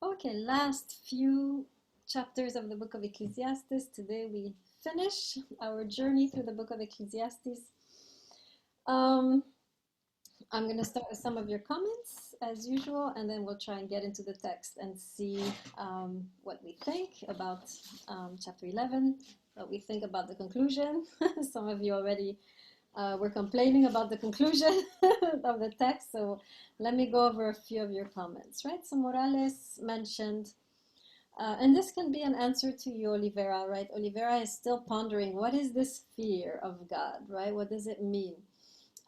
Okay, last few chapters of the book of Ecclesiastes. Today we finish our journey through the book of Ecclesiastes. Um, I'm going to start with some of your comments as usual, and then we'll try and get into the text and see what we think about chapter 11, what we think about the conclusion. Some of you already were complaining about the conclusion of the text, so let me go over a few of your comments, right? So Morales mentioned, and this can be an answer to you, Olivera, right? Olivera is still pondering, what is this fear of God, right? What does it mean?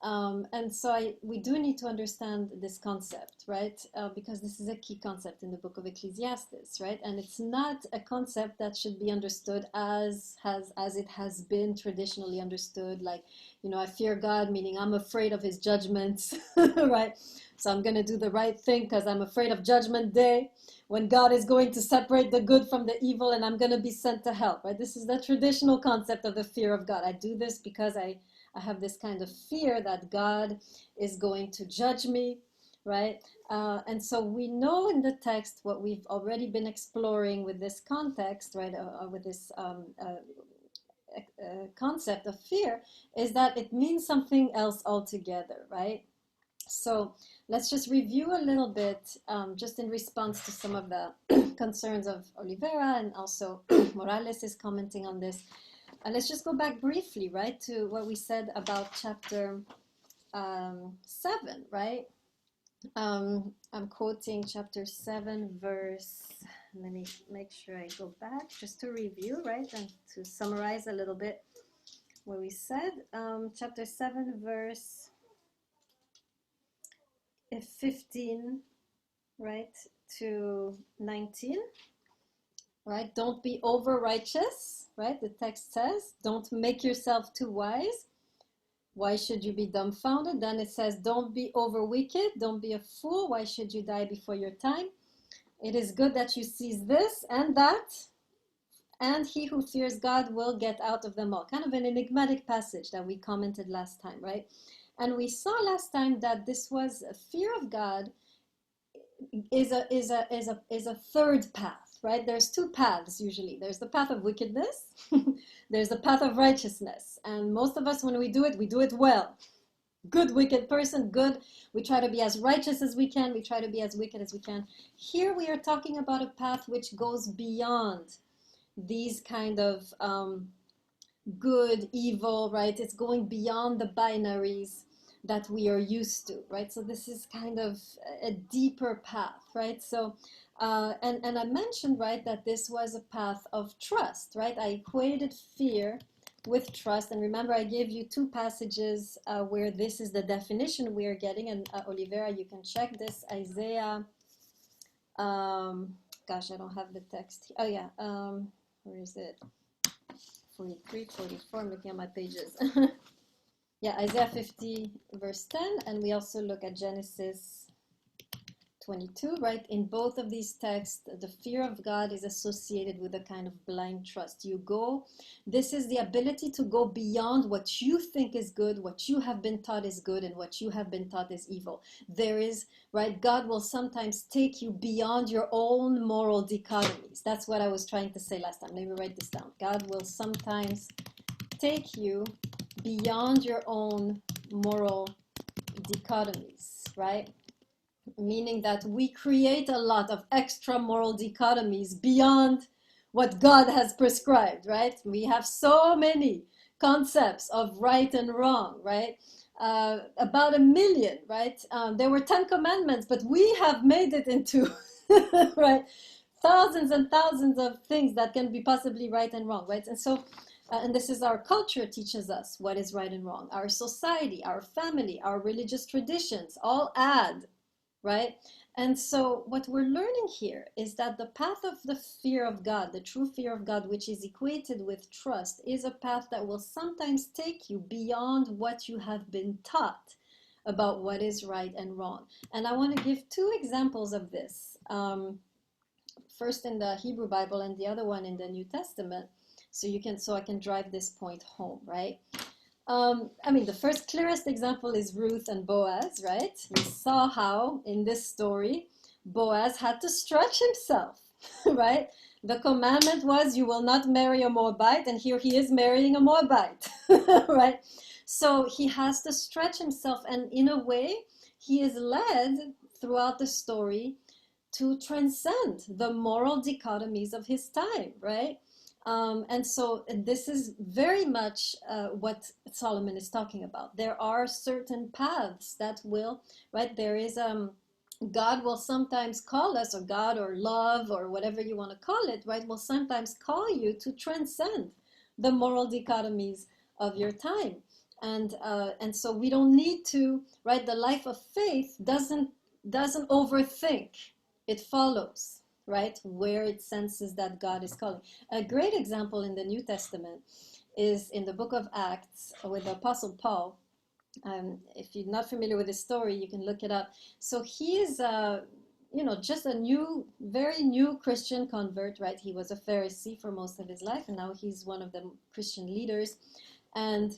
And so we do need to understand this concept, right? Because this is a key concept in the book of Ecclesiastes, right? And it's not a concept that should be understood as it has been traditionally understood. Like, you know, I fear God, meaning I'm afraid of his judgments, right? So I'm going to do the right thing because I'm afraid of judgment day when God is going to separate the good from the evil and I'm going to be sent to hell, right? This is the traditional concept of the fear of God. I do this because I have this kind of fear that God is going to judge me, right? And so we know in the text what we've already been exploring with this context, right? With this concept of fear, is that it means something else altogether, right? So let's just review a little bit, just in response to some of the concerns of Olivera, and also Morales is commenting on this. Let's just go back briefly, right, to what we said about chapter 7, right? I'm quoting chapter 7, verse, let me make sure I go back just to review, right, and to summarize a little bit what we said. Chapter 7, verse 15, right, to 19. Right? Don't be over righteous, right? The text says, don't make yourself too wise. Why should you be dumbfounded? Then it says, don't be over wicked. Don't be a fool. Why should you die before your time? It is good that you seize this and that, and he who fears God will get out of them all. Kind of an enigmatic passage that we commented last time, right? And we saw last time that this was a fear of God is a third path, right? There's two paths usually. There's the path of wickedness, there's the path of righteousness, and most of us, when we do it well. Good wicked person, good. We try to be as righteous as we can. We try to be as wicked as we can. Here we are talking about a path which goes beyond these kind of good, evil, right? It's going beyond the binaries that we are used to, right? So this is kind of a deeper path, right? So, and I mentioned, right, that this was a path of trust, right? I equated fear with trust. And remember, I gave you two passages where this is the definition we are getting. And Olivera, you can check this. Isaiah, gosh, I don't have the text. Oh yeah, where is it? 43, 44, I'm looking at my pages. Yeah, Isaiah 50, verse 10, and we also look at Genesis 22, right? In both of these texts, the fear of God is associated with a kind of blind trust. This is the ability to go beyond what you think is good, what you have been taught is good, and what you have been taught is evil. There is, right, God will sometimes take you beyond your own moral dichotomies. That's what I was trying to say last time. Let me write this down. God will sometimes take you beyond your own moral dichotomies, right? Meaning that we create a lot of extra moral dichotomies beyond what God has prescribed, right? We have so many concepts of right and wrong, right? About 1 million, right? There were 10 commandments, but we have made it into, right, thousands and thousands of things that can be possibly right and wrong, right? And so, and this is our culture teaches us what is right and wrong. Our society, our family, our religious traditions all add, right? And so what we're learning here is that the path of the fear of God, the true fear of God, which is equated with trust, is a path that will sometimes take you beyond what you have been taught about what is right and wrong. And I want to give two examples of this. First in the Hebrew Bible and the other one in the New Testament, so I can drive this point home, right? I mean, the first clearest example is Ruth and Boaz, right? We saw how in this story Boaz had to stretch himself, right? The commandment was, you will not marry a Moabite, and here he is marrying a Moabite, right? So he has to stretch himself, and in a way, he is led throughout the story to transcend the moral dichotomies of his time, right? And so this is very much what Solomon is talking about. There are certain paths that will, right? There is God will sometimes call us, or God or love or whatever you want to call it, right? Will sometimes call you to transcend the moral dichotomies of your time. And so we don't need to, right? The life of faith doesn't overthink. It follows, right? Where it senses that God is calling. A great example in the New Testament is in the book of Acts with the Apostle Paul. If you're not familiar with his story, you can look it up. So he is, just a very new Christian convert, right? He was a Pharisee for most of his life, and now he's one of the Christian leaders. And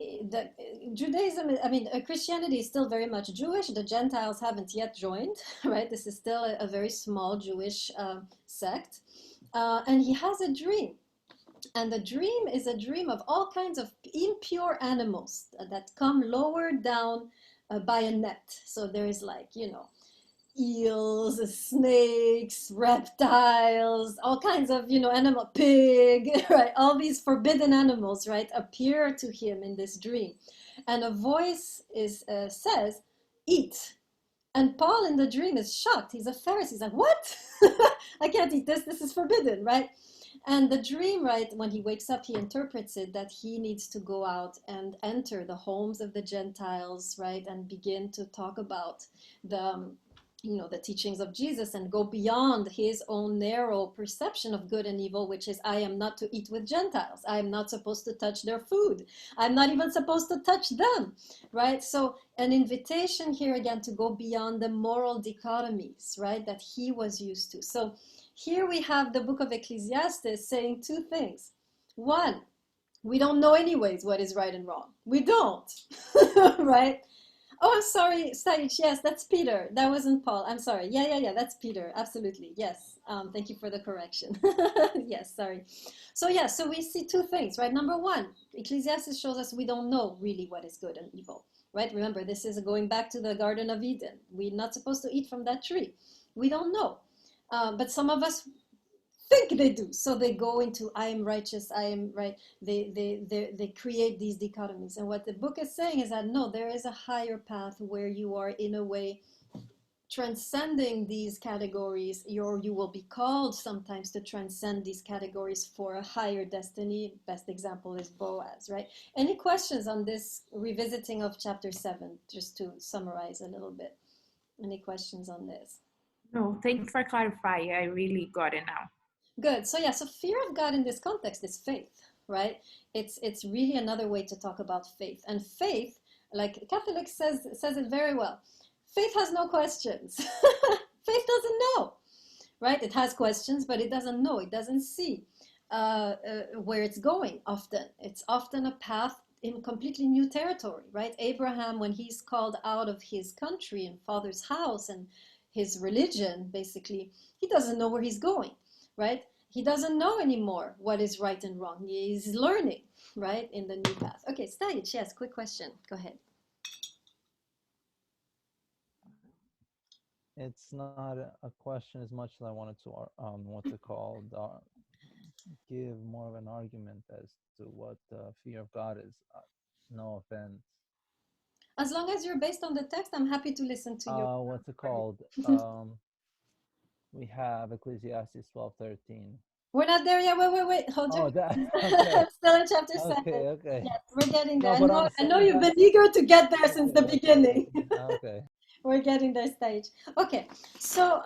the Judaism, Christianity is still very much Jewish. The Gentiles haven't yet joined, right? This is still a very small Jewish sect. And he has a dream. And the dream is a dream of all kinds of impure animals that come lowered down by a net. So there is eels, snakes, reptiles, all kinds of, animal, pig, right? All these forbidden animals, right, appear to him in this dream. And a voice says, eat. And Paul in the dream is shocked. He's a Pharisee. He's like, what? I can't eat this. This is forbidden, right? And the dream, right, when he wakes up, he interprets it that he needs to go out and enter the homes of the Gentiles, right, and begin to talk about the teachings of Jesus and go beyond his own narrow perception of good and evil, which is, I am not to eat with Gentiles. I am not supposed to touch their food. I'm not even supposed to touch them, right? So an invitation here again to go beyond the moral dichotomies, right, that he was used to. So here we have the book of Ecclesiastes saying two things. One, we don't know anyways what is right and wrong. We don't, right? Oh, I'm sorry, Saich. Yes, that's Peter. That wasn't Paul. I'm sorry. Yeah. That's Peter. Absolutely. Yes. Thank you for the correction. Yes, sorry. So we see two things, right? Number one, Ecclesiastes shows us we don't know really what is good and evil, right? Remember, this is going back to the Garden of Eden. We're not supposed to eat from that tree. We don't know. But some of us think they do. So they go into, I am righteous, I am right. They create these dichotomies. And what the book is saying is that no, there is a higher path where you are in a way transcending these categories. You will be called sometimes to transcend these categories for a higher destiny. Best example is Boaz, right? Any questions on this revisiting of chapter 7, just to summarize a little bit? Any questions on this? No, thanks for clarifying. I really got it now. Good. So fear of God in this context is faith, right? It's really another way to talk about faith. And faith, like Catholic says it very well. Faith has no questions. Faith doesn't know, right? It has questions, but it doesn't know. It doesn't see where it's going often. It's often a path in completely new territory, right? Abraham, when he's called out of his country and father's house and his religion, basically, he doesn't know where he's going, right? He doesn't know anymore what is right and wrong. He's learning, right, in the new path. Okay, Stage, yes, quick question. Go ahead. It's not a question as much as I wanted to give more of an argument as to what fear of God is. No offense. As long as you're based on the text, I'm happy to listen to you. What's it called? We have Ecclesiastes 12:13. We're not there yet. Wait. Hold your Okay. Still in chapter 7. Okay. Yes, we're getting there. No, I know you've been eager to get there since the beginning. Okay. We're getting there, Stage. Okay, so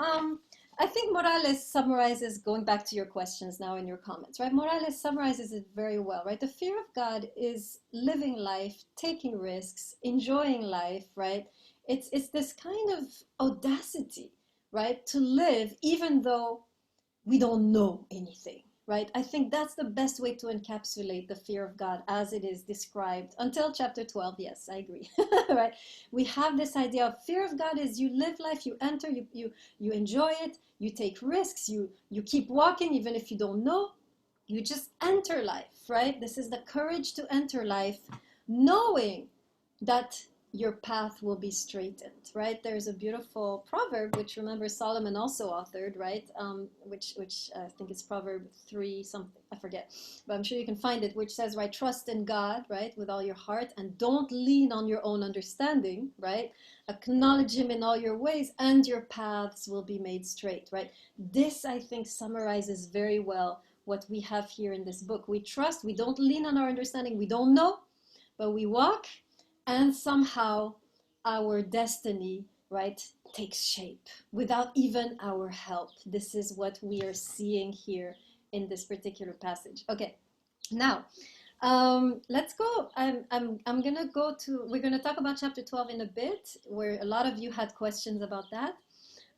I think Morales summarizes, going back to your questions now in your comments, right? Morales summarizes it very well, right? The fear of God is living life, taking risks, enjoying life, right? It's this kind of audacity, right? To live even though we don't know anything, right? I think that's the best way to encapsulate the fear of God as it is described until chapter 12. Yes, I agree. Right? We have this idea of fear of God is you live life, you enter, you enjoy it, you take risks, you keep walking even if you don't know. You just enter life, right? This is the courage to enter life, knowing that your path will be straightened, right? There's a beautiful proverb, which remember Solomon also authored, right? Which I think is Proverb 3 something, I forget, but I'm sure you can find it, which says, right, trust in God, right, with all your heart, and don't lean on your own understanding, right? Acknowledge him in all your ways, and your paths will be made straight, right? This, I think, summarizes very well what we have here in this book. We trust, we don't lean on our understanding, we don't know, but we walk, and somehow our destiny, right, takes shape without even our help. This is what we are seeing here in this particular passage. Okay, now let's go. I'm gonna go to, we're gonna talk about chapter 12 in a bit, where a lot of you had questions about that.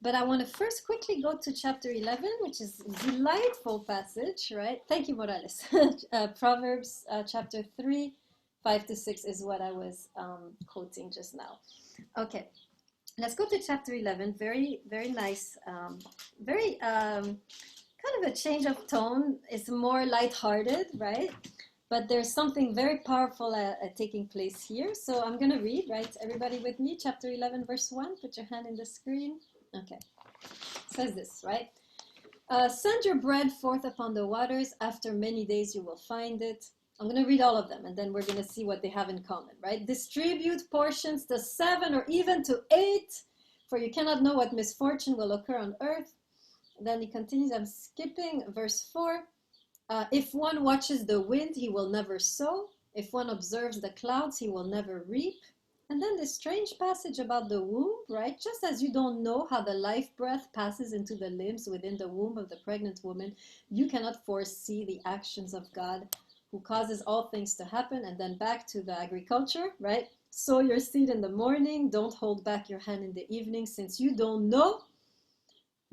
But I want to first quickly go to chapter 11, which is a delightful passage, right? Thank you, Morales. Proverbs chapter 3, 5 to 6 is what I was quoting just now. Okay, let's go to chapter 11. Very, very nice. Very kind of a change of tone. It's more lighthearted, right? But there's something very powerful taking place here. So I'm going to read, right? Everybody with me? Chapter 11, verse 1. Put your hand in the screen. Okay. It says this, right? Send your bread forth upon the waters. After many days you will find it. I'm going to read all of them, and then we're going to see what they have in common, right? Distribute portions to 7 or even to 8, for you cannot know what misfortune will occur on earth. And then he continues, I'm skipping verse 4. If one watches the wind, he will never sow. If one observes the clouds, he will never reap. And then this strange passage about the womb, right? Just as you don't know how the life breath passes into the limbs within the womb of the pregnant woman, you cannot foresee the actions of God, who causes all things to happen. And then back to the agriculture, right? Sow your seed in the morning. Don't hold back your hand in the evening, since you don't know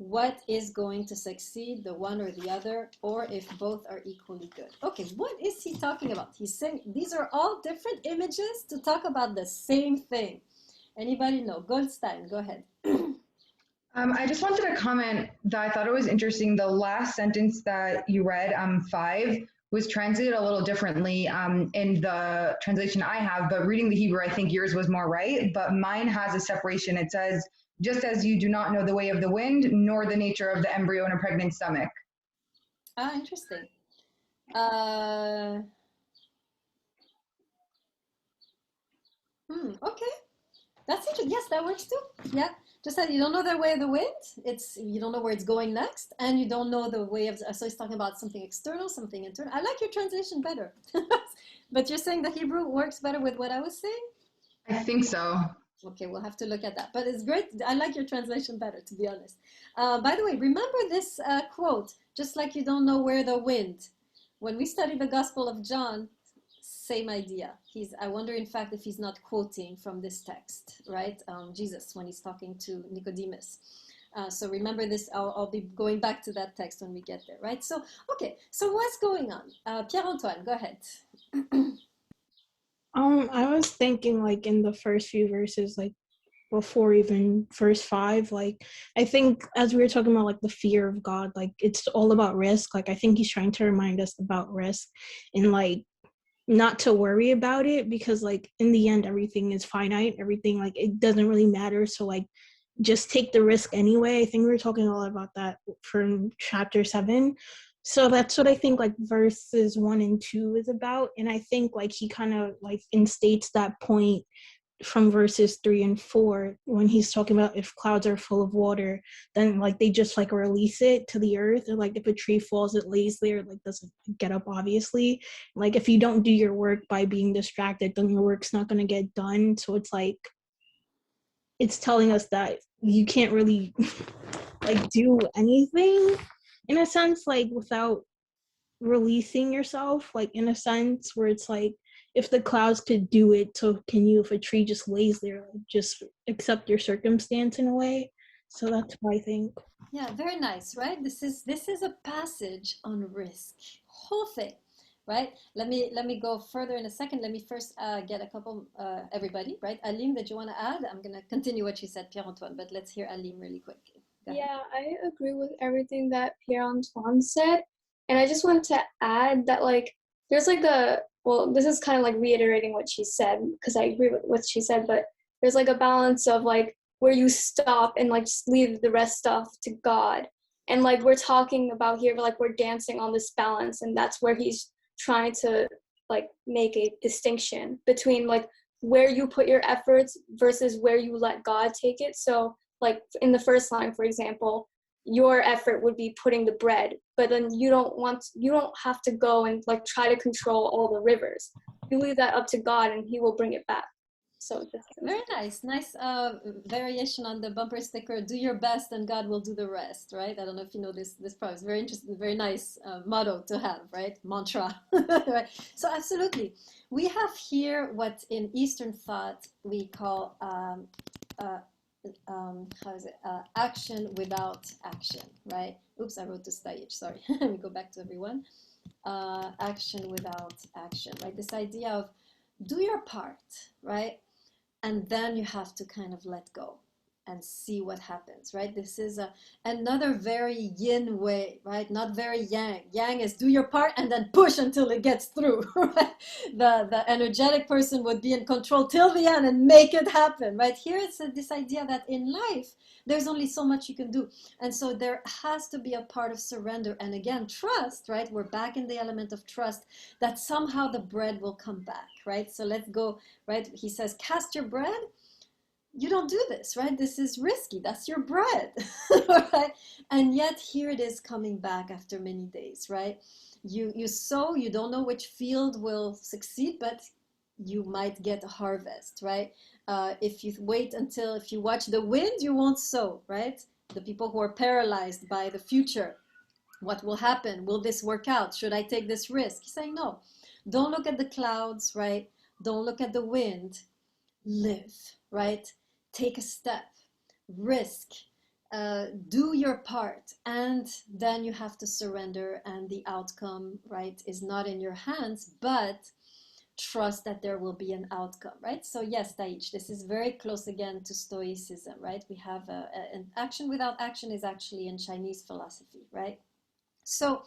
what is going to succeed, the one or the other, or if both are equally good. Okay, what is he talking about? He's saying these are all different images to talk about the same thing. Anybody know? Goldstein, go ahead. I just wanted to comment that I thought it was interesting. The last sentence that you read, 5, was translated a little differently in the translation I have, but reading the Hebrew, I think yours was more right, but mine has a separation. It says, just as you do not know the way of the wind, nor the nature of the embryo in a pregnant stomach. Ah, interesting. Okay. That's interesting. Yes, that works too. Yeah. Just that you don't know the way of the wind. You don't know where it's going next, and you don't know the way of. So he's talking about something external, something internal. I like your translation better, but you're saying the Hebrew works better with what I was saying. I think so. Okay, we'll have to look at that. But it's great. I like your translation better, to be honest. By the way, remember this quote: "Just like you don't know where the wind." When we study the Gospel of John, same idea. I wonder, in fact, if he's not quoting from this text, right? Jesus, when he's talking to Nicodemus. So remember this. I'll be going back to that text when we get there, right? So, okay. So what's going on? Pierre-Antoine, go ahead. I was thinking, like, in the first few verses, like before even verse 5, like I think as we were talking about like the fear of God, like it's all about risk. Like I think he's trying to remind us about risk and like not to worry about it, because like in the end everything is finite, everything, like it doesn't really matter. So like just take the risk anyway. I think we were talking a lot about that from chapter 7. So that's what I think like verses 1 and 2 is about. And I think like he kind of like instates that point from verses 3 and 4 when he's talking about if clouds are full of water, then like they just like release it to the earth. And like if a tree falls, it lays there, like doesn't get up, obviously. Like if you don't do your work by being distracted, then your work's not going to get done. So it's like it's telling us that you can't really like do anything in a sense, like without releasing yourself, like in a sense where it's like if the clouds could do it, so can you if a tree just lays there, like, just accept your circumstance in a way. So that's what I think. Yeah, very nice, right? This is a passage on risk, whole thing, right? Let me go further in a second. Let me first get a couple everybody, right? Alim, that you want to add? I'm gonna continue what you said, Pierre Antoine, but let's hear Alim really quick. Go ahead. Yeah, I agree with everything that Pierre Antoine said. And I just want to add that, like, there's like well, this is kind of like reiterating what she said, because I agree with what she said, but there's like a balance of like where you stop and like just leave the rest stuff to God. And like we're talking about here, like we're dancing on this balance, and that's where he's trying to like make a distinction between like where you put your efforts versus where you let God take it. So like in the first line, for example, your effort would be putting the bread, but then you don't have to go and like try to control all the rivers. You leave that up to God and he will bring it back. So Very nice variation on the bumper sticker. Do your best and God will do the rest, right? I don't know if you know this part. It's very interesting, very nice motto to have, right? Mantra. Right? So absolutely. We have here what in Eastern thought we call how is it? Action without action, right? Oops, I wrote the stage, sorry. Let me go back to everyone. Action without action, right? This idea of do your part, right? And then you have to kind of let go and see what happens, right? This is another very yin way, right? Not very yang. Yang is do your part and then push until it gets through, right? The energetic person would be in control till the end and make it happen, right? Here it's this idea that in life, there's only so much you can do. And so there has to be a part of surrender. And again, trust, right? We're back in the element of trust that somehow the bread will come back, right? So let's go, right? He says, cast your bread. You don't do this, right? This is risky. That's your bread, right? And yet here it is coming back after many days, right? You sow, you don't know which field will succeed, but you might get a harvest, right? If you wait until, if you watch the wind, you won't sow, right? The people who are paralyzed by the future, what will happen? Will this work out? Should I take this risk? He's saying, no, don't look at the clouds, right? Don't look at the wind. Live, right? Take a step, risk, do your part, and then you have to surrender, and the outcome, right, is not in your hands, but trust that there will be an outcome, right? So yes, Taich, this is very close again to Stoicism, right? We have an action without action is actually in Chinese philosophy, right? So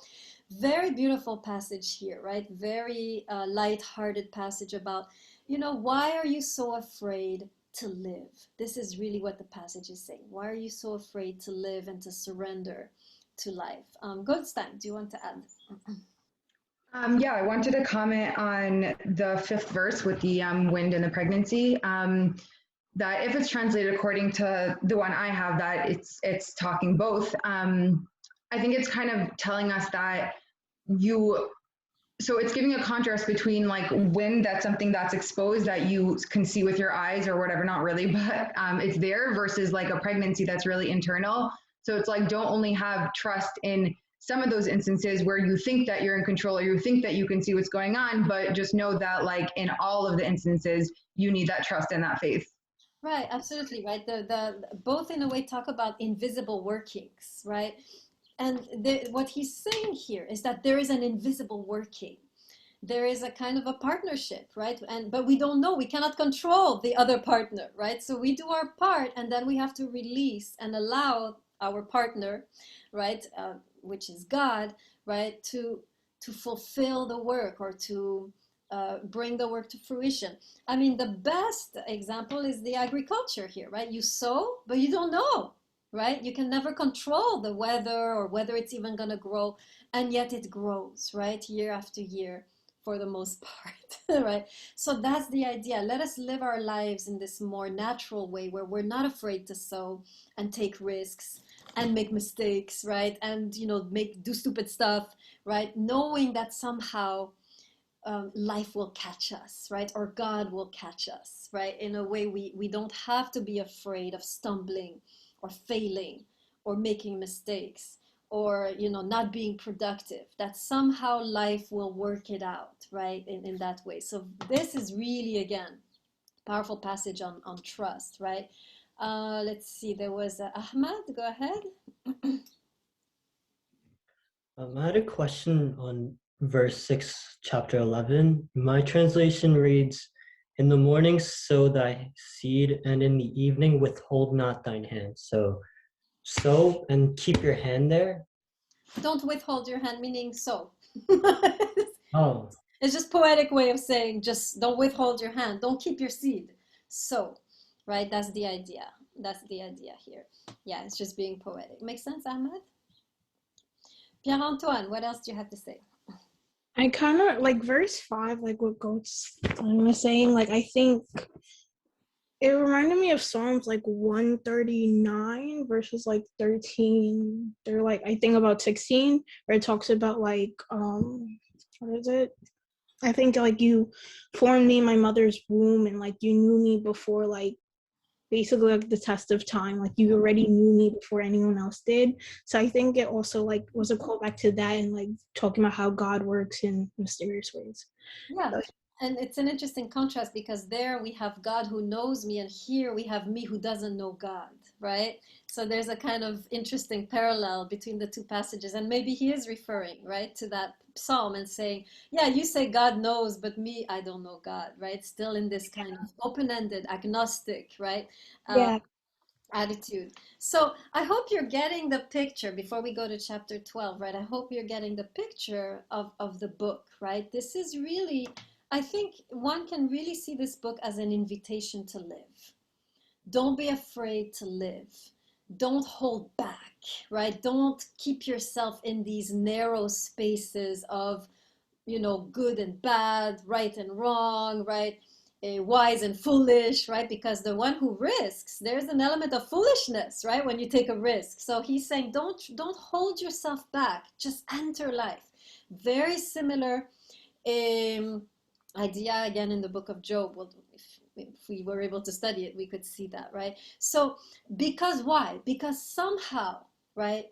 very beautiful passage here, right? Very light-hearted passage about, why are you so afraid to live? This is really what the passage is saying. Why are you so afraid to live and to surrender to life? Goldstein, do you want to add? Yeah, I wanted to comment on the fifth verse with the wind and the pregnancy. That if it's translated according to the one I have, that it's talking both. I think it's kind of telling us that so it's giving a contrast between like wind, that's something that's exposed that you can see with your eyes or whatever, not really, but it's there, versus like a pregnancy that's really internal. So it's like, don't only have trust in some of those instances where you think that you're in control or you think that you can see what's going on, but just know that like in all of the instances, you need that trust and that faith. Right, absolutely, right. The both in a way talk about invisible workings, right? And what he's saying here is that there is an invisible working. There is a kind of a partnership, right? But we don't know, we cannot control the other partner, right? So we do our part, and then we have to release and allow our partner, right, which is God, right, to fulfill the work, or to bring the work to fruition. I mean, the best example is the agriculture here, right? You sow, but you don't know, right? You can never control the weather or whether it's even going to grow, and yet it grows, right? Year after year, for the most part, right? So that's the idea. Let us live our lives in this more natural way where we're not afraid to sow and take risks and make mistakes, right? And, do stupid stuff, right? Knowing that somehow life will catch us, right? Or God will catch us, right? In a way, we don't have to be afraid of stumbling or failing or making mistakes or, not being productive, that somehow life will work it out, right? In that way. So this is really, again, powerful passage on trust, right? Let's see, there was Ahmad, go ahead. I had a question on verse 6, chapter 11. My translation reads, "In the morning sow thy seed, and in the evening withhold not thine hand." So, sow and keep your hand there. Don't withhold your hand, meaning sow. Oh, It's just poetic way of saying just don't withhold your hand. Don't keep your seed. Sow, right? That's the idea. That's the idea here. Yeah, it's just being poetic. Makes sense, Ahmed? Pierre-Antoine, what else do you have to say? I kind of like verse 5, like what Goats was saying. Like, I think it reminded me of Psalms like 139 verses like 13. They're like, I think about 16, where it talks about like, what is it? I think like you formed me in my mother's womb, and like you knew me before, like basically like the test of time. Like you already knew me before anyone else did. So I think it also like was a callback to that, and like talking about how God works in mysterious ways. Yeah, So, and it's an interesting contrast because there we have God who knows me, and here we have me who doesn't know God, right? So there's a kind of interesting parallel between the two passages, and maybe he is referring, right, to that psalm and saying, yeah, you say God knows, but me, I don't know God, right? Still in this kind of open-ended, agnostic, right? yeah. Attitude. So I hope you're getting the picture before we go to chapter 12, right? I hope you're getting the picture of the book, right? This is really, I think one can really see this book as an invitation to live. Don't be afraid to live. Don't hold back, right? Don't keep yourself in these narrow spaces of, good and bad, right and wrong, right? Wise and foolish, right? Because the one who risks, there's an element of foolishness, right? When you take a risk. So he's saying, don't hold yourself back. Just enter life. Very similar idea again in the book of Job. Well, if we were able to study it, we could see that, right? So because why? Because somehow, right,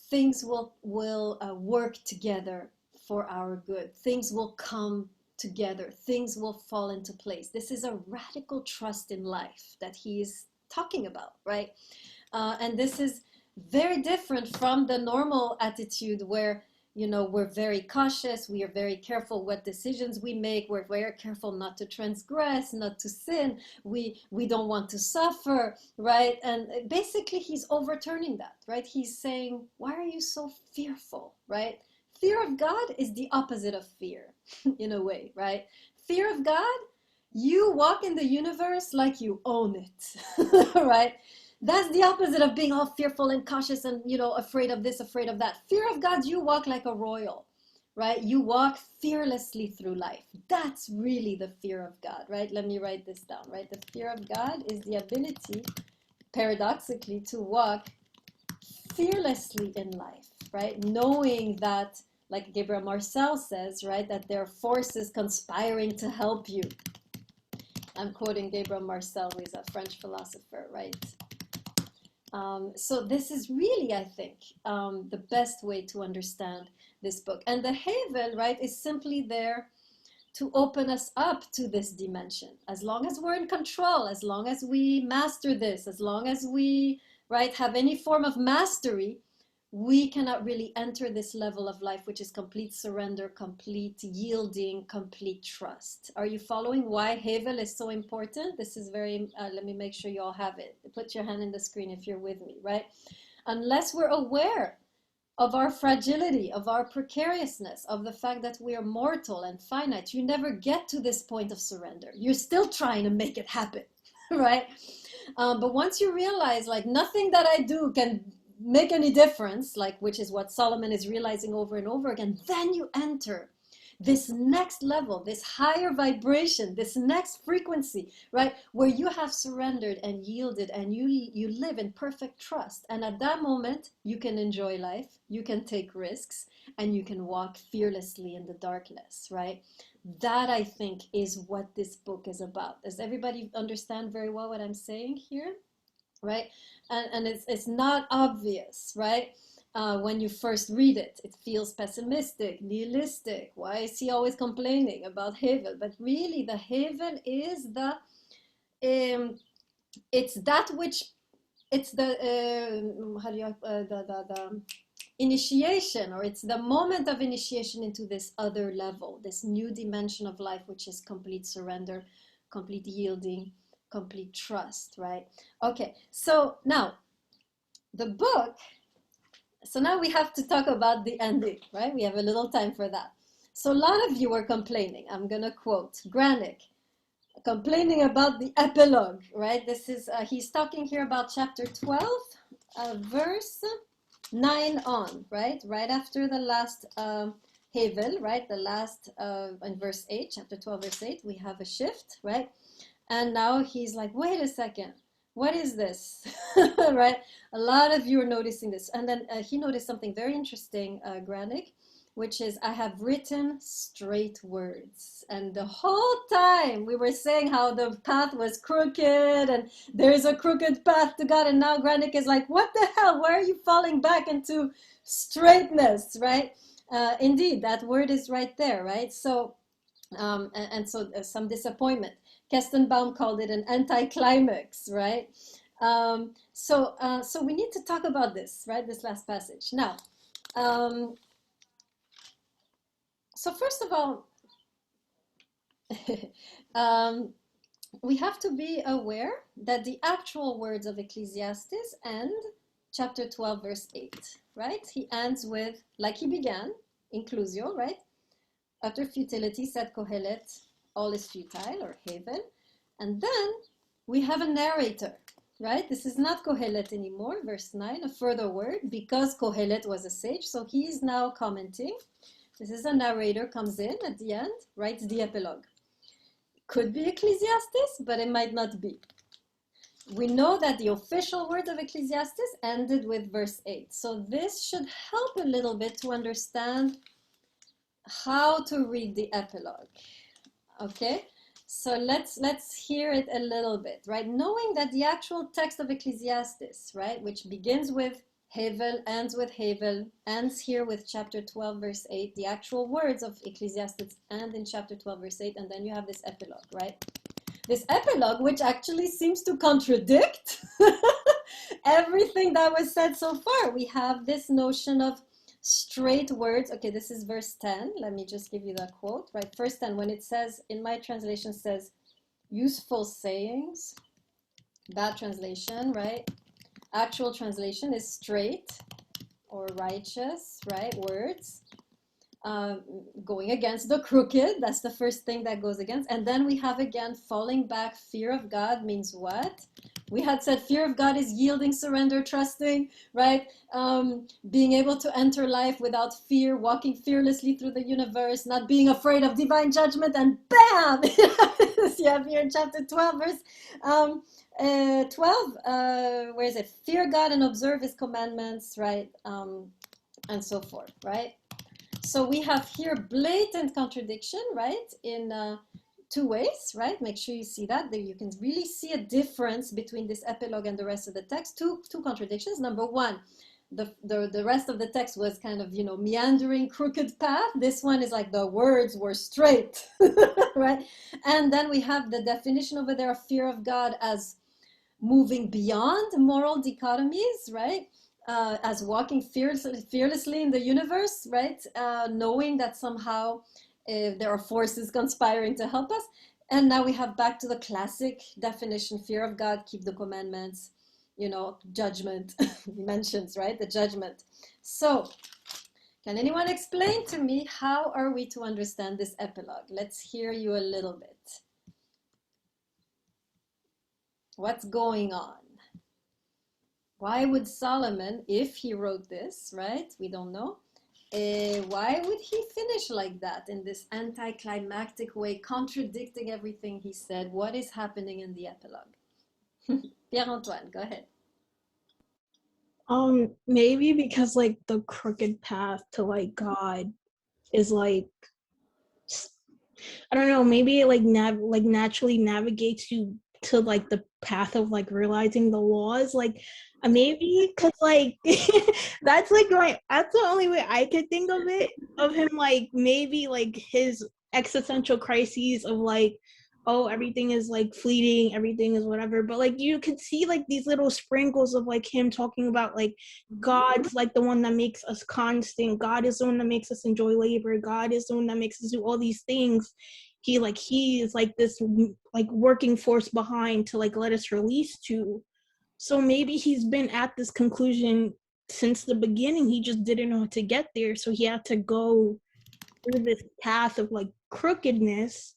things will work together for our good. Things will come together. Things will fall into place. This is a radical trust in life that he is talking about, right? And this is very different from the normal attitude where, we're very cautious, we are very careful what decisions we make, we're very careful not to transgress, not to sin, we don't want to suffer, right? And basically he's overturning that, right? He's saying, why are you so fearful, right? Fear of God is the opposite of fear in a way, right? Fear of God, you walk in the universe like you own it, right? That's the opposite of being all fearful and cautious and, afraid of this, afraid of that. Fear of God, you walk like a royal, right? You walk fearlessly through life. That's really the fear of God, right? Let me write this down, right? The fear of God is the ability, paradoxically, to walk fearlessly in life, right? Knowing that, like Gabriel Marcel says, right, that there are forces conspiring to help you. I'm quoting Gabriel Marcel, who is a French philosopher, right? So this is really, I think, the best way to understand this book. And the Havel, right, is simply there to open us up to this dimension. As long as we're in control, as long as we master this, as long as we, right, have any form of mastery, we cannot really enter this level of life, which is complete surrender, complete yielding, complete trust. Are you following why Havel is so important? This is very, let me make sure you all have it. Put your hand in the screen if you're with me, right? Unless we're aware of our fragility, of our precariousness, of the fact that we are mortal and finite, you never get to this point of surrender. You're still trying to make it happen, right? But once you realize, like, nothing that I do can make any difference, like, which is what Solomon is realizing over and over again, then you enter this next level, this higher vibration, this next frequency, right? Where you have surrendered and yielded and you live in perfect trust. And at that moment, you can enjoy life, you can take risks, and you can walk fearlessly in the darkness, right? That, I think, is what this book is about. Does everybody understand very well what I'm saying here? Right? And it's not obvious, right? When you first read it, it feels pessimistic, nihilistic. Why is he always complaining about Hevel? But really, the Hevel is it's that which, it's the, how do you, initiation, or it's the moment of initiation into this other level, this new dimension of life, which is complete surrender, complete yielding, complete trust, right? Okay, so now the book, so now we have to talk about the ending, right? We have a little time for that. So a lot of you were complaining. I'm going to quote Granick, complaining about the epilogue, right? This is, he's talking here about chapter 12, verse 9 on, right? Right after the last Havel, right? The last, in verse 8, chapter 12, verse 8, we have a shift, right? And now he's like, wait a second, what is this? Right? A lot of you are noticing this. And then he noticed something very interesting, Granick, which is, I have written straight words. And the whole time we were saying how the path was crooked and there's a crooked path to God. And now Granick is like, what the hell? Why are you falling back into straightness, right? Indeed, that word is right there, right? So, so some disappointment. Kestenbaum called it an anticlimax, right? So we need to talk about this, right? This last passage. Now, so first of all, we have to be aware that the actual words of Ecclesiastes end chapter 12, verse 8, right? He ends with, like he began, inclusio, right? After futility, said Kohelet, all is futile, or Havel. And then we have a narrator, right? This is not Kohelet anymore, verse 9, a further word, because Kohelet was a sage, so he is now commenting. This is a narrator, comes in at the end, writes the epilogue. Could be Ecclesiastes, but it might not be. We know that the official words of Ecclesiastes ended with verse 8. So this should help a little bit to understand how to read the epilogue. Okay? So let's hear it a little bit, right? Knowing that the actual text of Ecclesiastes, right, which begins with Havel, ends with Havel, ends here with chapter 12, verse 8, the actual words of Ecclesiastes end in chapter 12, verse 8, and then you have this epilogue, right? This epilogue, which actually seems to contradict everything that was said so far. We have this notion of straight words. Okay, this is verse 10. Let me just give you that quote, right? Verse 10, when it says, in my translation says, useful sayings, bad translation, right? Actual translation is straight or righteous, right? Words. Going against the crooked, that's the first thing that goes against. And then we have again falling back. Fear of God means what? We had said fear of God is yielding, surrender, trusting, right? Being able to enter life without fear, walking fearlessly through the universe, not being afraid of divine judgment, and bam! You have here in chapter 12, verse 12, where is it? Fear God and observe his commandments, right? And so forth, right? So we have here blatant contradiction, right? In two ways, right? Make sure you see that. There you can really see a difference between this epilogue and the rest of the text. Two contradictions. Number one, the rest of the text was kind of, meandering, crooked path. This one is like the words were straight, right? And then we have the definition over there of fear of God as moving beyond moral dichotomies, right? As walking fearlessly in the universe, right? Knowing that somehow there are forces conspiring to help us. And now we have back to the classic definition, fear of God, keep the commandments, judgment. He mentions, right? The judgment. So can anyone explain to me how are we to understand this epilogue? Let's hear you a little bit. What's going on? Why would Solomon, if he wrote this, right? We don't know. Why would he finish like that in this anticlimactic way, contradicting everything he said? What is happening in the epilogue? Pierre-Antoine, go ahead. Maybe because the crooked path to God is I don't know, maybe it naturally navigates you to the path of realizing the laws, maybe because that's that's the only way I could think of him, maybe his existential crises of oh, everything is like fleeting, everything is whatever. But like you could see like these little sprinkles of like him talking about like God's like the one that makes us constant. God is the one that makes us enjoy labor. God is the one that makes us do all these things. He is like this like working force behind to like let us release to. So maybe he's been at this conclusion since the beginning. He just didn't know how to get there. So he had to go through this path of like crookedness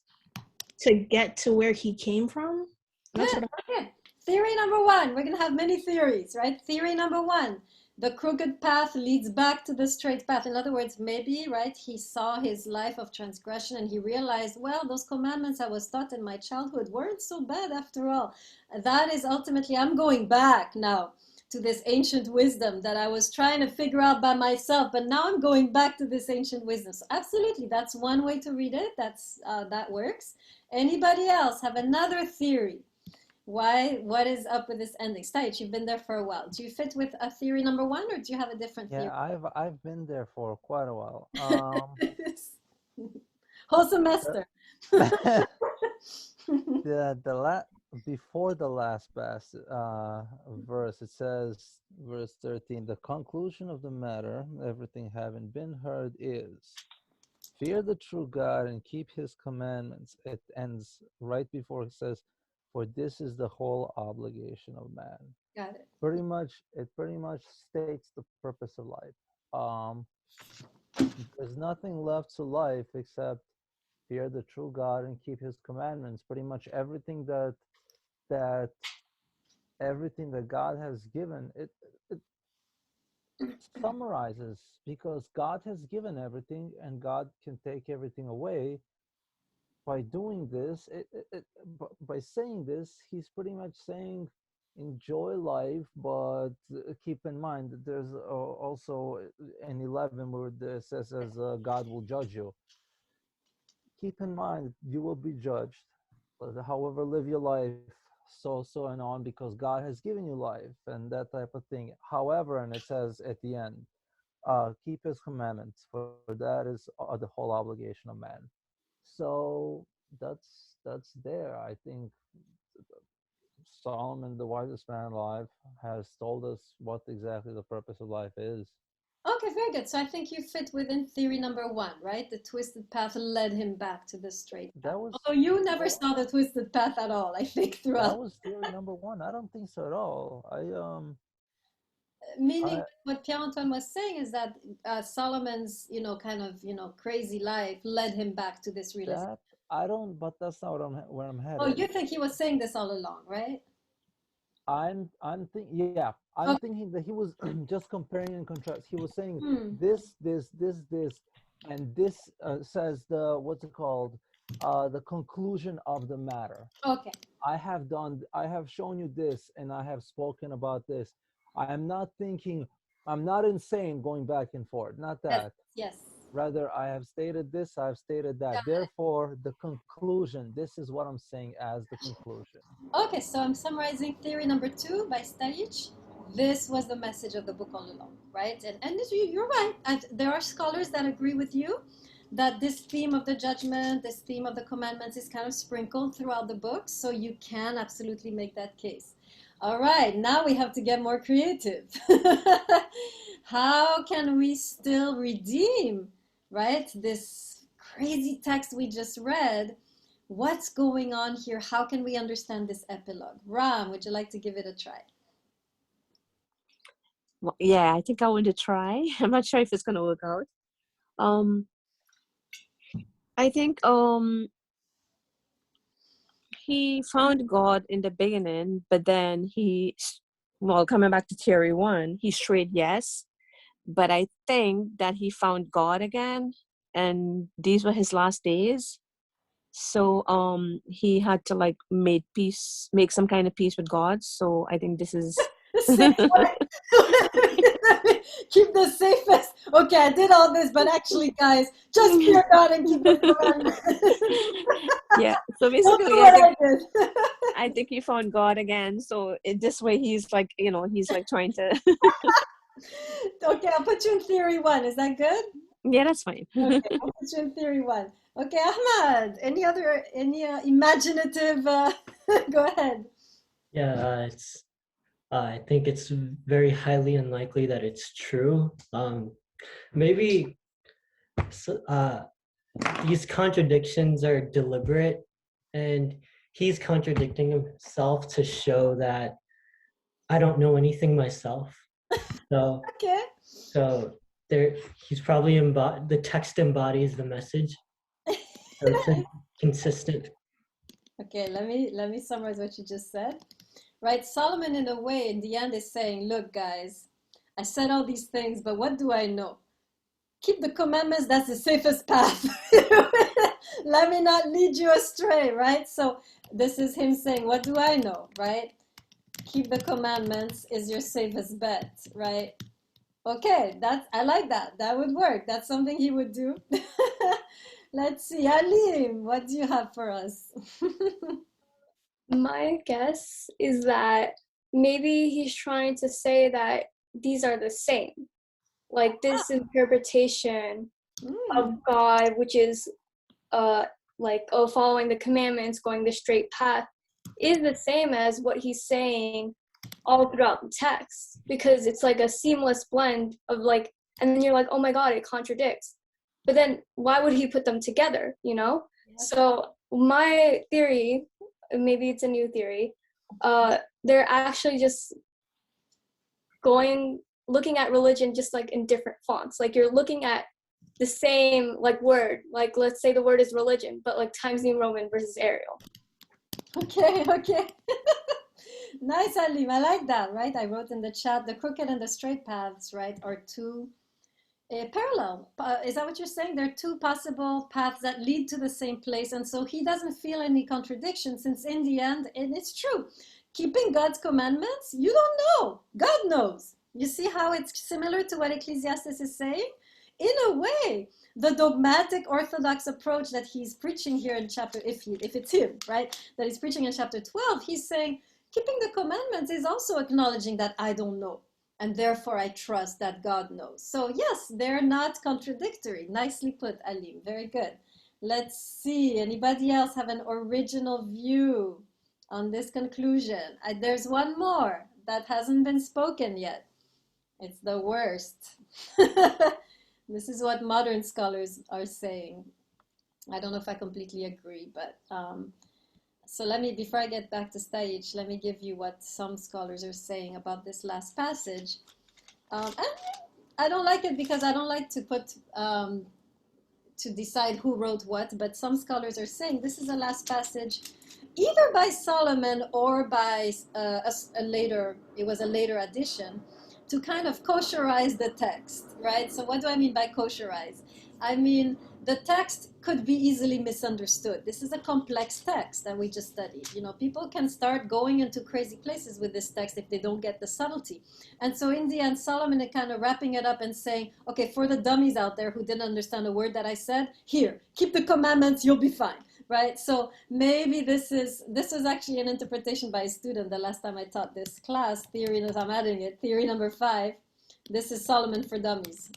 to get to where he came from. That's Good. Okay. Theory number one. We're going to have many theories, right? Theory number one. The crooked path leads back to the straight path. In other words, maybe, right, he saw his life of transgression and he realized, well, those commandments I was taught in my childhood weren't so bad after all. That is ultimately, I'm going back now to this ancient wisdom that I was trying to figure out by myself, but now I'm going back to this ancient wisdom. So absolutely, that's one way to read it. That works. Anybody else have another theory? Why? What is up with this ending? Stage, you've been there for a while. Do you fit with a theory number one, or do you have a different theory? Yeah, I've been there for quite a while. Whole semester. Before the last verse, it says, verse 13, the conclusion of the matter, everything having been heard, is fear the true God and keep his commandments. It ends right before it says, for this is the whole obligation of man. Got it. It pretty much states the purpose of life. There's nothing left to life except fear the true God and keep his commandments. Pretty much everything that God has given, it summarizes, because God has given everything and God can take everything away. By doing this, by saying this, he's pretty much saying enjoy life, but keep in mind that there's also in 11 where it says as God will judge you. Keep in mind you will be judged, but however, live your life so and on, because God has given you life and that type of thing. However, and it says at the end, keep his commandments, for that is the whole obligation of man. So that's there. I think Solomon, the wisest man alive, has told us what exactly the purpose of life is. Okay, very good. So I think you fit within theory number one, right? The twisted path led him back to the straight path. Although you never saw the twisted path at all, I think, throughout. That was theory number one. I don't think so at all. Meaning, what Pierre-Antoine was saying is that Solomon's, kind of, crazy life led him back to this realization. That I don't, but that's not where I'm headed. Oh, you think he was saying this all along, right? I'm thinking that he was just comparing and contrast. He was saying this, and this says what's it called? The conclusion of the matter. Okay. I have shown you this, and I have spoken about this. I'm not insane going back and forth. Not that. Yes. Rather, I have stated this, I've stated that. Therefore, the conclusion, this is what I'm saying as the conclusion. Okay, so I'm summarizing theory number two by Stajich. This was the message of the book all along, right? And you're right. There are scholars that agree with you that this theme of the judgment, this theme of the commandments is kind of sprinkled throughout the book, so you can absolutely make that case. All right, now we have to get more creative. How can we still redeem, right, this crazy text we just read? What's going on here? How can we understand this epilogue? Ram, would you like to give it a try? Well, yeah, I think I want to try. I'm not sure if it's going to work out. I think he found God in the beginning, but then coming back to theory one, he strayed, yes. But I think that he found God again, and these were his last days. So he had to like make some kind of peace with God. So I think this is keep the safest. Okay, I did all this, but actually, guys, just fear God and keep the commandments. Yeah. So basically, I think he found God again. So in this way, he's like, he's like trying to. Okay, I'll put you in theory one. Is that good? Yeah, that's fine. Okay, Confucian theory one. Okay, Ahmad, any imaginative, go ahead. Yeah, it's. I think it's very highly unlikely that it's true. Maybe these contradictions are deliberate, and he's contradicting himself to show that I don't know anything myself. So, Okay. so there, he's probably the text embodies the message. So it's inconsistent. Okay, let me summarize what you just said. Right, Solomon in a way in the end is saying, look guys, I said all these things, but what do I know? Keep the commandments, that's the safest path. Let me not lead you astray, right? So this is him saying, what do I know, right? Keep the commandments is your safest bet, right? Okay, I like that. That would work. That's something he would do. Let's see, Alim, what do you have for us? My guess is that maybe he's trying to say that these are the same. Like this interpretation of God, which is like following the commandments, going the straight path, is the same as what he's saying all throughout the text, because it's like a seamless blend of like, and then you're like, oh my God, it contradicts. But then why would he put them together, you know? Yes. So my theory, maybe it's a new theory, they're actually just looking at religion just like in different fonts. Like you're looking at the same like word, like let's say the word is religion, but like Times New Roman versus Arial. Okay. Nice, Alim. I like that, right? I wrote in the chat, the crooked and the straight paths, right, are two parallel. Is that what you're saying? There are two possible paths that lead to the same place. And so he doesn't feel any contradiction, since in the end, and it's true, keeping God's commandments, you don't know. God knows. You see how it's similar to what Ecclesiastes is saying? In a way, the dogmatic orthodox approach that he's preaching here in chapter, if it's him, right, that he's preaching in chapter 12, he's saying keeping the commandments is also acknowledging that I don't know, and therefore I trust that God knows. So yes, they're not contradictory. Nicely put, Alim. Very good. Let's see. Anybody else have an original view on this conclusion? There's one more that hasn't been spoken yet. It's the worst. This is what modern scholars are saying. I don't know if I completely agree, but so before I get back to stage, let me give you what some scholars are saying about this last passage. And I don't like it because I don't like to to decide who wrote what, but some scholars are saying this is a last passage either by Solomon or by it was a later addition to kind of kosherize the text, right? So what do I mean by kosherize? I mean, the text could be easily misunderstood. This is a complex text that we just studied. You know, people can start going into crazy places with this text if they don't get the subtlety. And so in the end, Solomon is kind of wrapping it up and saying, okay, for the dummies out there who didn't understand a word that I said, here, keep the commandments, you'll be fine, right? So maybe this was actually an interpretation by a student the last time I taught this class, I'm adding it, theory number 5. This is Solomon for dummies.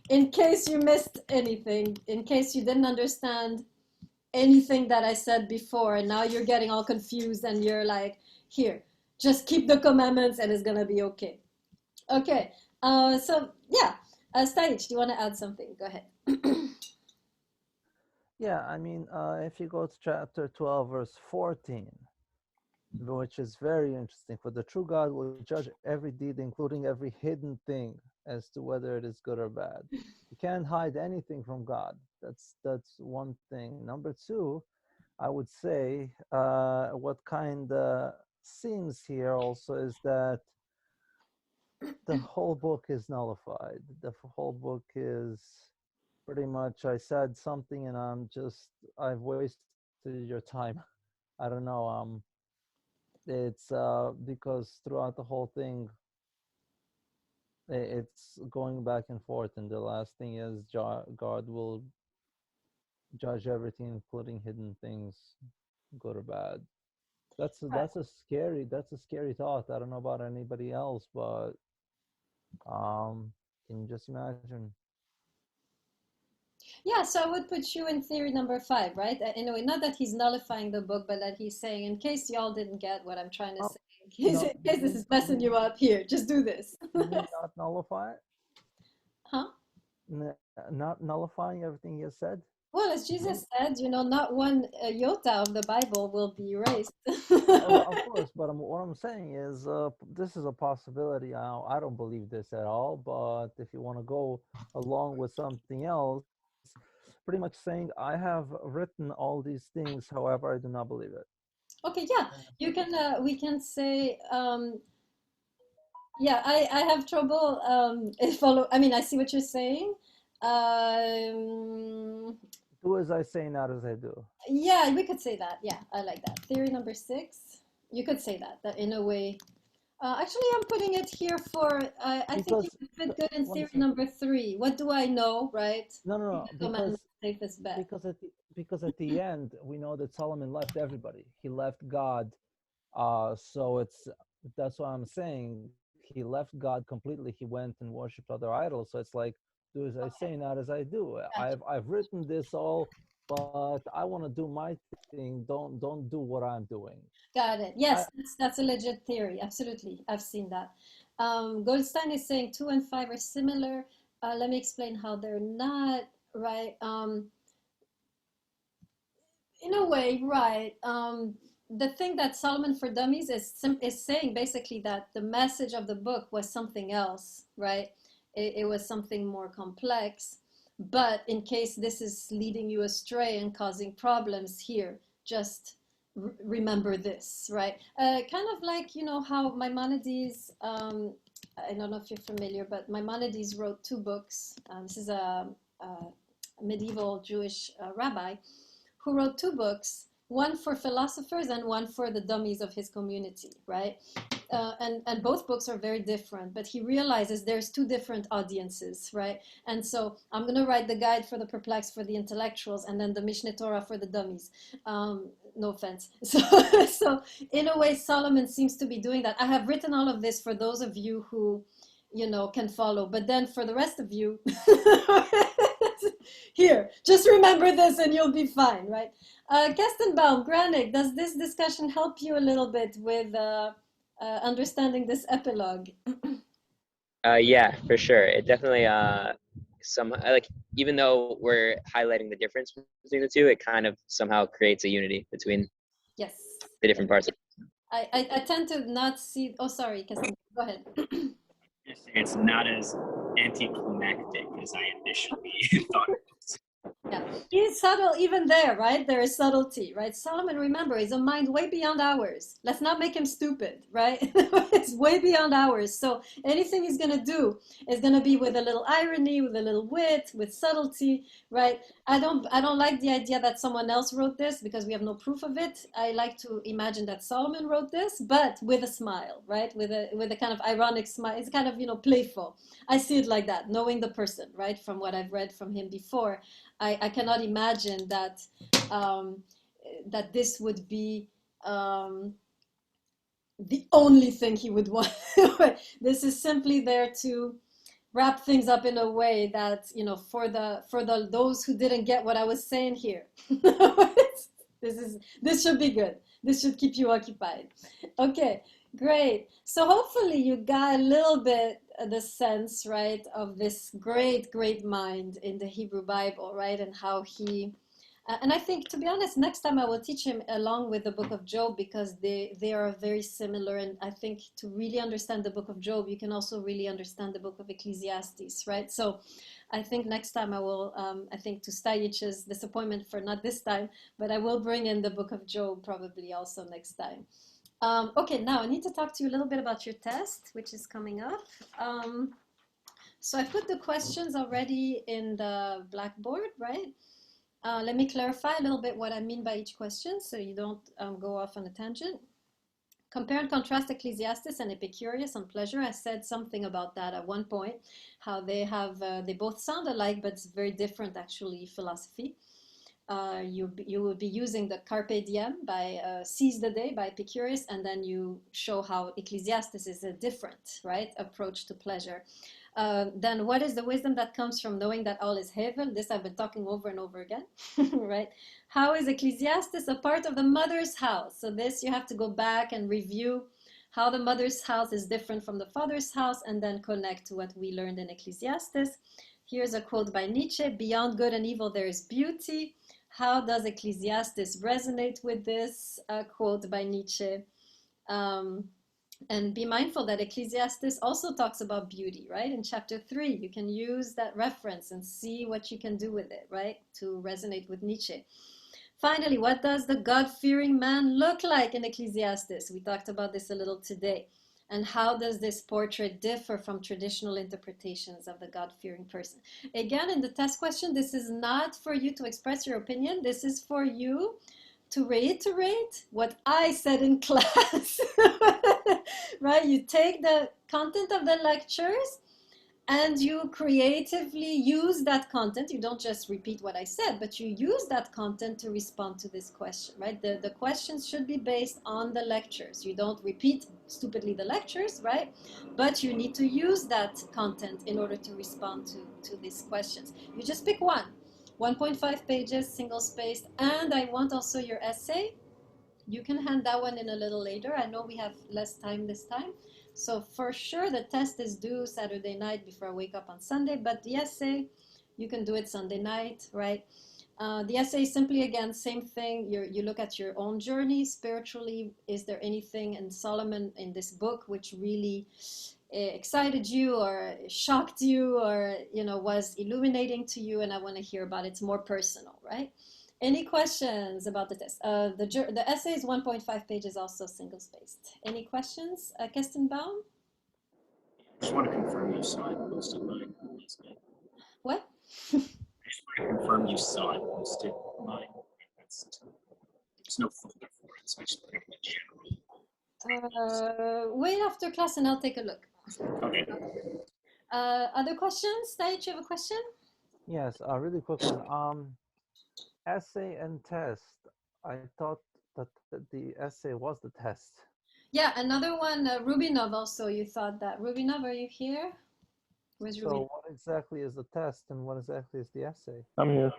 In case you missed anything, in case you didn't understand anything that I said before, and now you're getting all confused and you're like, here, just keep the commandments and it's gonna be okay. Okay, so yeah, Stage, do you want to add something? Go ahead. Yeah, I mean, if you go to chapter 12, verse 14, which is very interesting. For the true God will judge every deed, including every hidden thing, as to whether it is good or bad. You can't hide anything from God. That's one thing. Number two, I would say what kind of seems here also is that the whole book is nullified. The whole book is pretty much, I said something and I've wasted your time. I don't know. It's because throughout the whole thing, it's going back and forth, and the last thing is God will judge everything, including hidden things, good or bad. That's a scary thought. I don't know about anybody else, but can you just imagine? Yeah, so I would put you in theory number 5, right? Anyway, not that he's nullifying the book, but that he's saying, in case y'all didn't get what I'm trying to Oh, say, in no, case, in case this is messing you up, here, just do this. you mean not nullify it? Huh? Not nullifying everything you said? Well, as You mean? Jesus said, not one iota of the Bible will be erased. Of course, but what I'm saying is this is a possibility. I don't believe this at all, but if you want to go along with something else, pretty much saying, I have written all these things, however, I do not believe it. Okay, yeah, you can. We can say. Yeah, I have trouble follow. I mean, I see what you're saying. Do as I say, not as I do. Yeah, we could say that. Yeah, I like that. Theory number 6. You could say that. That in a way. Actually, I'm putting it here for. I think it Because, would fit good in one theory second. number 3. What do I know, right? No, Even though man is the safest bet. because at the end we know that Solomon left everybody. He left God. So that's what I'm saying. He left God completely. He went and worshipped other idols. So it's like, do as I Okay, say, not as I do. gotcha. I've written this all, but I want to do my thing. Don't do what I'm doing. Got it. I Yes, that's a legit theory. Absolutely. I've seen that. Goldstein is saying 2 and 5 are similar. Let me explain how they're not, right? In a way, right. The thing that Solomon for Dummies is saying basically that the message of the book was something else, right? It was something more complex. But in case this is leading you astray and causing problems here, just remember this, right? Kind of like, how Maimonides, I don't know if you're familiar, but Maimonides wrote 2 books. This is a medieval Jewish rabbi who wrote 2 books, one for philosophers and one for the dummies of his community, right? And both books are very different, but he realizes there's 2 different audiences, right? And so I'm going to write the guide for the perplexed, for the intellectuals, and then the Mishneh Torah for the dummies. No offense. So in a way, Solomon seems to be doing that. I have written all of this for those of you who, can follow, but then for the rest of you, here, just remember this and you'll be fine, right? Kestenbaum, Granik, does this discussion help you a little bit with understanding this epilogue? Yeah, for sure. It definitely like, even though we're highlighting the difference between the two, it kind of somehow creates a unity between Yes. the different parts. I tend to not see. Oh, sorry, Kestenbaum. Go ahead. It's not as anticlimactic as I initially thought it was. Yeah, he's subtle even there, right? There is subtlety, right? Solomon, remember, is a mind way beyond ours. Let's not make him stupid, right? It's way beyond ours. So anything he's going to do is going to be with a little irony, with a little wit, with subtlety, right? I don't like the idea that someone else wrote this because we have no proof of it. I like to imagine that Solomon wrote this, but with a smile, right? With a kind of ironic smile. It's kind of, playful. I see it like that, knowing the person, right? From what I've read from him before. I cannot imagine that that this would be the only thing he would want. This is simply there to wrap things up in a way that, for the those who didn't get what I was saying here. This should be good. This should keep you occupied. Okay, great. So hopefully you got a little bit the sense, right, of this great, great mind in the Hebrew Bible, right, and how he. And I think, to be honest, next time I will teach him along with the book of Job because they are very similar. And I think to really understand the book of Job, you can also really understand the book of Ecclesiastes, right? So I think next time I will, I think to Stajić's disappointment for not this time, but I will bring in the book of Job probably also next time. Okay, now I need to talk to you a little bit about your test, which is coming up. So I put the questions already in the Blackboard, right? Let me clarify a little bit what I mean by each question so you don't go off on a tangent. Compare and contrast Ecclesiastes and Epicurus on pleasure. I said something about that at one point, how they both sound alike, but it's very different actually philosophy. You will be using the Carpe Diem by Seize the Day by Epicurus, and then you show how Ecclesiastes is a different, right, approach to pleasure. Then what is the wisdom that comes from knowing that all is hevel? This I've been talking over and over again, right? How is Ecclesiastes a part of the mother's house? So this you have to go back and review how the mother's house is different from the father's house, and then connect to what we learned in Ecclesiastes. Here's a quote by Nietzsche: beyond good and evil there is beauty. How does Ecclesiastes resonate with this quote by Nietzsche? And be mindful that Ecclesiastes also talks about beauty, right? In chapter 3, you can use that reference and see what you can do with it, right? To resonate with Nietzsche. Finally, what does the God-fearing man look like in Ecclesiastes? We talked about this a little today. And how does this portrait differ from traditional interpretations of the God-fearing person? Again, in the test question, this is not for you to express your opinion. This is for you to reiterate what I said in class, right? You take the content of the lectures and you creatively use that content. You don't just repeat what I said, but you use that content to respond to this question, right? The questions should be based on the lectures. You don't repeat stupidly the lectures, right? But you need to use that content in order to respond to these questions. You just pick one. 1.5 pages, single spaced, and I want also your essay. You can hand that one in a little later. I know we have less time this time. So for sure, the test is due Saturday night before I wake up on Sunday, but the essay, you can do it Sunday night, right? The essay is simply, again, same thing. You look at your own journey spiritually. Is there anything in Solomon in this book which really excited you or shocked you or was illuminating to you? And I want to hear about it. It's more personal, right? Any questions about the test? The essay is 1.5 pages, also single spaced. Any questions? Kestenbaum? I just want to confirm you saw it posted mine. What? I just want to confirm you saw it posted mine. There's no folder for it, so I just put it in the general. Wait after class and I'll take a look. Okay. Other questions? Stage, you have a question? Yes, a really quick one. Essay and test. I thought that the essay was the test. Yeah, another one, Rubinov also, you thought that. Rubinov, are you here? Where's Rubinov? So what exactly is the test and what exactly is the essay? I'm here.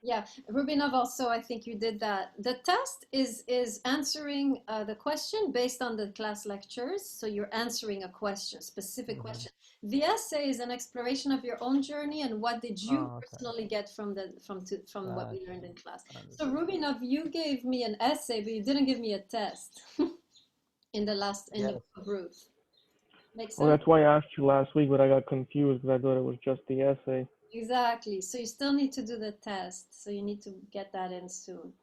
Yeah, Rubinov also, I think you did that. The test is answering the question based on the class lectures. So you're answering a question, specific question. The essay is an exploration of your own journey and what did you personally get from what we learned in class. So Rubinov, you gave me an essay, but you didn't give me a test in the book of Ruth. Makes sense? Well, that's why I asked you last week, but I got confused because I thought it was just the essay. Exactly. So you still need to do the test. So you need to get that in soon.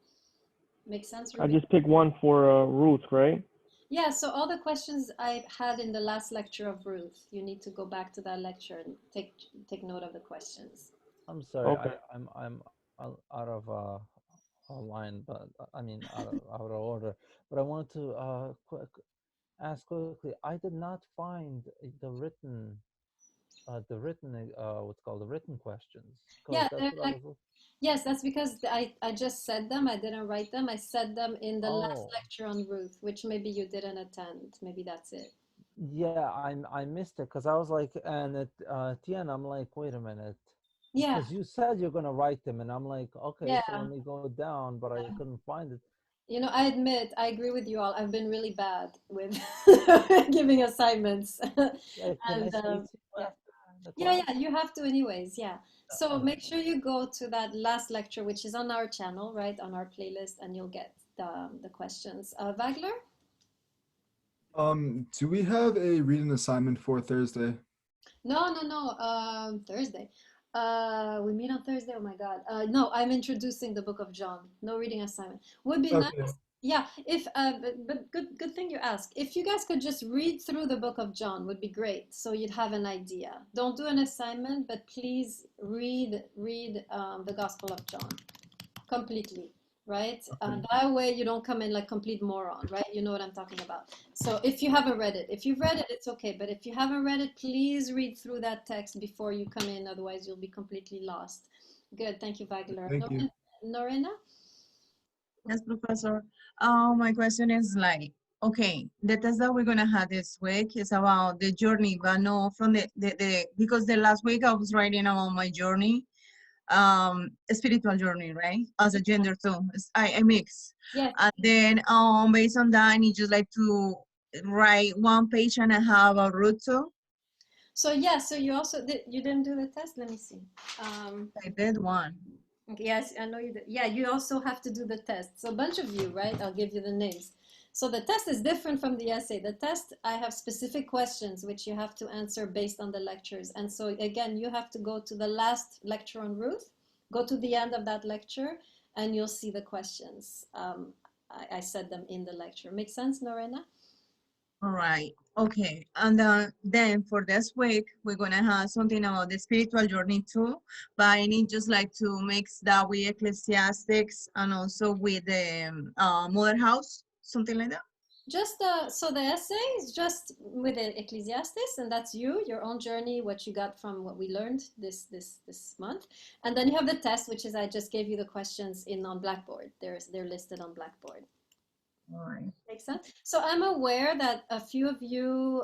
Make sense, Ruby? I just picked one for Ruth, right? Yeah, so all the questions I had in the last lecture of Ruth, you need to go back to that lecture and take note of the questions. I'm sorry, Okay. I'm out of line, but I mean out of order. But I wanted to ask quickly. I did not find the written what's called the written questions. Yeah, That's what I was. yes, that's because I just said them. I didn't write them. I said them in the last Oh. lecture on Ruth, which maybe you didn't attend. Maybe that's it. Yeah, I missed it because I was like, and at the end I'm like, wait a minute. Yeah. Because you said you're gonna write them, and I'm like, okay, Yeah. so let me go down, but I couldn't find it. I admit, I agree with you all. I've been really bad with giving assignments. Yeah, can I speak to you after the class? Yeah, you have to anyways, yeah. So make sure you go to that last lecture, which is on our channel, right, on our playlist, and you'll get the questions. Wagler? Do we have a reading assignment for Thursday? No, Thursday. We meet on Thursday. Oh my God. No, I'm introducing the Book of John. No reading assignment. Would be Okay. nice. Yeah. If but good thing you ask. If you guys could just read through the Book of John, would be great. So you'd have an idea. Don't do an assignment, but please read the Gospel of John completely. Right? That way you don't come in like complete moron, right? You know what I'm talking about. So if you haven't read it, if you've read it, it's okay. But if you haven't read it, please read through that text before you come in. Otherwise, you'll be completely lost. Good. Thank you, Wagler. Thank you. Norena? Yes, Professor. My question is like, Okay, the test that we're gonna have this week is about the journey, but no from the because the last week I was writing about my journey, spiritual journey, right? As a gender too. I mix. Yes. And then based on that I need just like to write 1.5 pages about Ruth too. So yeah, so you also you didn't do the test? Let me see. I did one. Yes, I know you did. Yeah, you also have to do the test. So a bunch of you, right? I'll give you the names. So the test is different from the essay. The test, I have specific questions which you have to answer based on the lectures. And so again, you have to go to the last lecture on Ruth, go to the end of that lecture, and you'll see the questions. I said them in the lecture. Make sense, Lorena? All right. Okay. And then for this week, we're gonna have something about the spiritual journey too. But I need just like to mix that with Ecclesiastes and also with the Mother House, something like that. Just so the essay is just with the Ecclesiastes, and that's you, your own journey, what you got from what we learned this month, and then you have the test, which is I just gave you the questions on Blackboard. They're listed on Blackboard. All right. Makes sense. So I'm aware that a few of you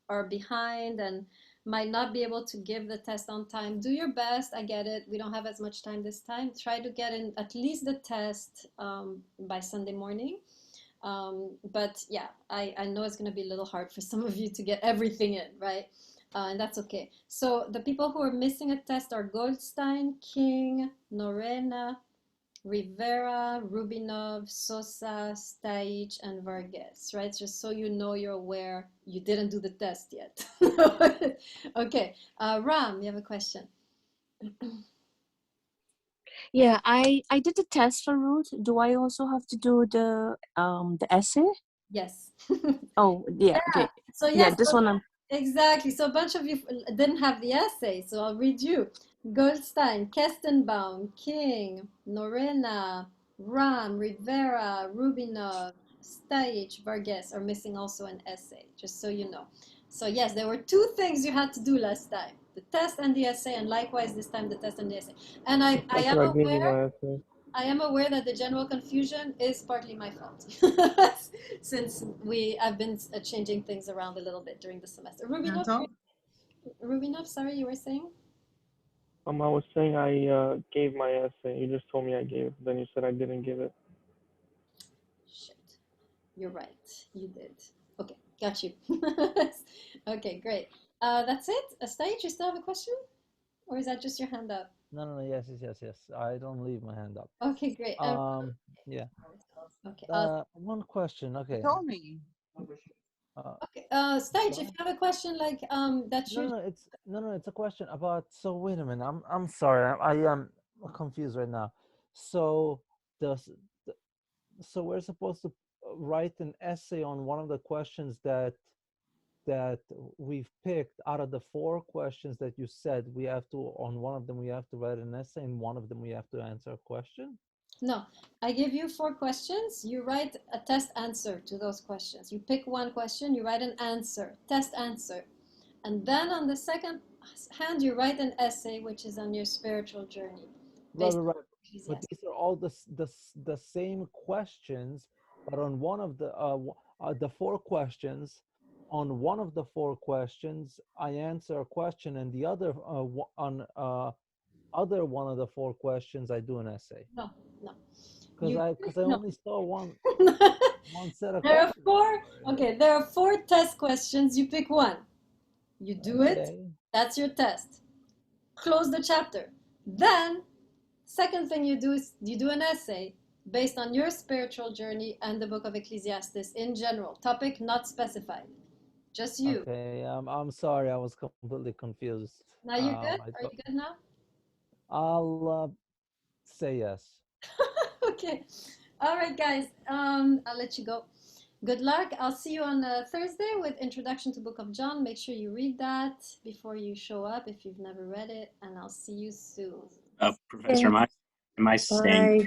are behind and might not be able to give the test on time. Do your best. I get it. We don't have as much time this time. Try to get in at least the test by Sunday morning. But yeah, I know it's going to be a little hard for some of you to get everything in, right? And that's okay. So the people who are missing a test are Goldstein, King, Norena, Rivera, Rubinov, Sosa, Stage, and Vargas, right? Just so you know, you're aware you didn't do the test yet. Okay, Ram, you have a question. Yeah, I did the test for Ruth. Do I also have to do the essay? Yes. Oh, yeah, okay. So Yeah, yes, this one I'm exactly. So a bunch of you didn't have the essay, so I'll read you. Goldstein, Kestenbaum, King, Norena, Ram, Rivera, Rubinov, Stage, Vargas are missing also an essay, just so you know. So yes, there were two things you had to do last time, the test and the essay, and likewise this time the test and the essay. And I am I gave you aware my essay. I am aware that the general confusion is partly my fault, since I've been changing things around a little bit during the semester. Rubinov, sorry, you were saying? I was saying I gave my essay. You just told me I gave it. Then you said I didn't give it. Shit, you're right. You did. Okay, got you. Okay, great. That's it. Stage, you still have a question, or is that just your hand up? No. Yes. I don't leave my hand up. Okay, great. Yeah. Okay. One question. Okay. You told me. Okay. Stage, if you have a question like that you. No. It's a question about. So wait a minute. I'm sorry. I am confused right now. So so we're supposed to write an essay on one of the questions that we've picked out of the 4 questions that you said. We have to, on one of them we have to write an essay, and one of them we have to answer a question. No, I give you 4 questions. You write a test answer to those questions. You pick one question, you write an answer, test answer. And then on the second hand, you write an essay, which is on your spiritual journey. Right. But these are all the same questions, but on one of the 4 questions, on one of the 4 questions, I answer a question, and the other other one of the 4 questions, I do an essay. No. Because I only saw one set of there questions. Are 4. Okay, there are 4 test questions. You pick one. You do it. That's your test. Close the chapter. Then, second thing you do is you do an essay based on your spiritual journey and the book of Ecclesiastes in general. Topic not specified. Just you. Okay, I'm sorry, I was completely confused. Now you're good? Are you good now? I'll say yes. Okay. All right, guys. I'll let you go. Good luck. I'll see you on Thursday with Introduction to Book of John. Make sure you read that before you show up if you've never read it, and I'll see you soon. Professor, am I staying?